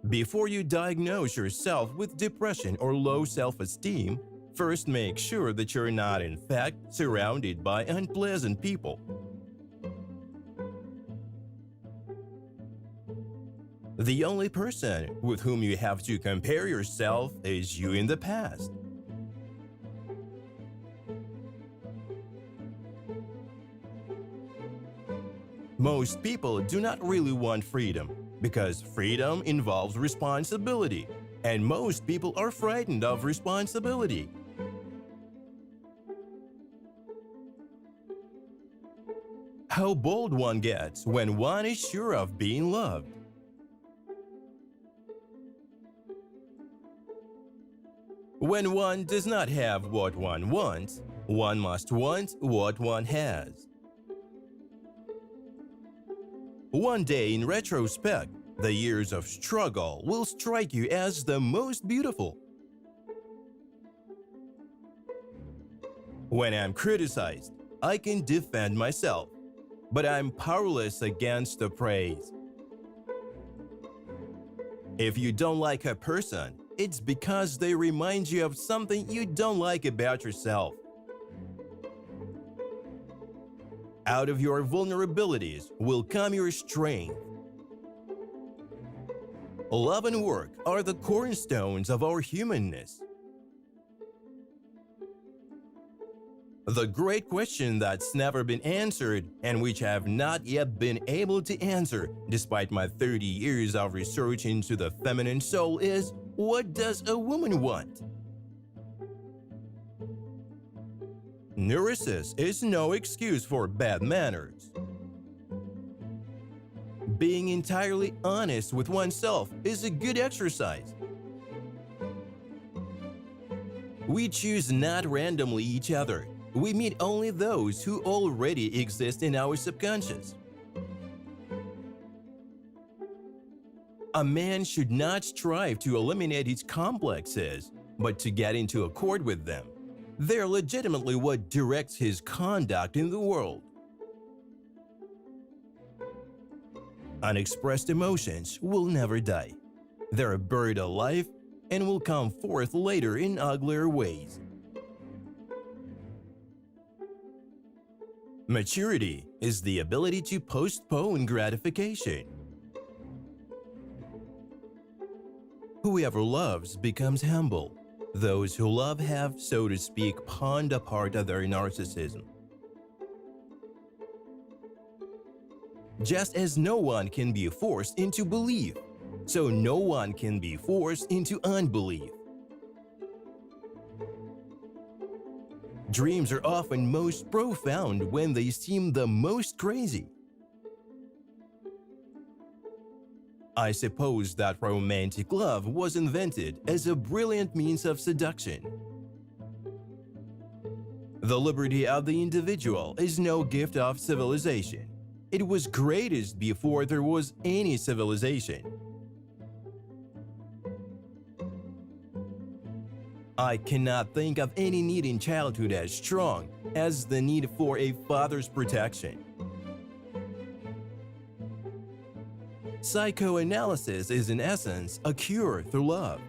Before you diagnose yourself with depression or low self-esteem, first make sure that you're not in fact surrounded by unpleasant people. The only person with whom you have to compare yourself is you in the past. Most people do not really want freedom, because freedom involves responsibility, and most people are frightened of responsibility. How bold one gets when one is sure of being loved. When one does not have what one wants, one must want what one has. One day, in retrospect, the years of struggle will strike you as the most beautiful. When I'm criticized, I can defend myself, but I'm powerless against the praise. If you don't like a person, it's because they remind you of something you don't like about yourself. Out of your vulnerabilities will come your strength. Love and work are the cornerstones of our humanness. The great question that's never been answered and which I have not yet been able to answer despite my 30 years of research into the feminine soul is, what does a woman want? Neurosis is no excuse for bad manners. Being entirely honest with oneself is a good exercise. We choose not randomly each other. We meet only those who already exist in our subconscious. A man should not strive to eliminate his complexes, but to get into accord with them. They're legitimately what directs his conduct in the world. Unexpressed emotions will never die. They're buried alive and will come forth later in uglier ways. Maturity is the ability to postpone gratification. Whoever loves becomes humble. Those who love have, so to speak, pawned a part of their narcissism. Just as no one can be forced into belief, so no one can be forced into unbelief. Dreams are often most profound when they seem the most crazy. I suppose that romantic love was invented as a brilliant means of seduction. The liberty of the individual is no gift of civilization. It was greatest before there was any civilization. I cannot think of any need in childhood as strong as the need for a father's protection. Psychoanalysis is in essence a cure through love.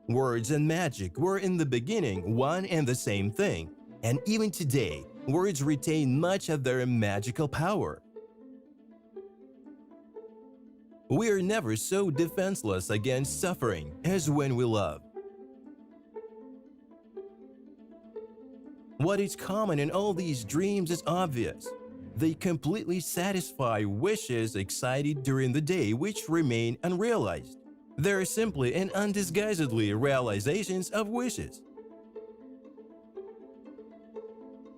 Words and magic were in the beginning one and the same thing, and even today, words retain much of their magical power. We are never so defenseless against suffering as when we love. What is common in all these dreams is obvious. They completely satisfy wishes excited during the day which remain unrealized. They're simply and undisguisedly realizations of wishes.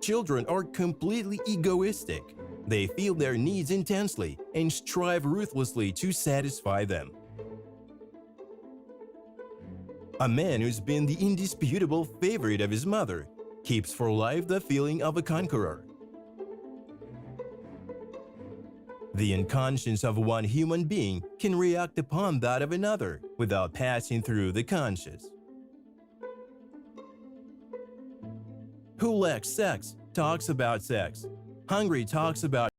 Children are completely egoistic. They feel their needs intensely and strive ruthlessly to satisfy them. A man who's been the indisputable favorite of his mother keeps for life the feeling of a conqueror. The unconscious of one human being can react upon that of another without passing through the conscious. Who lacks sex talks about sex. Hungry talks about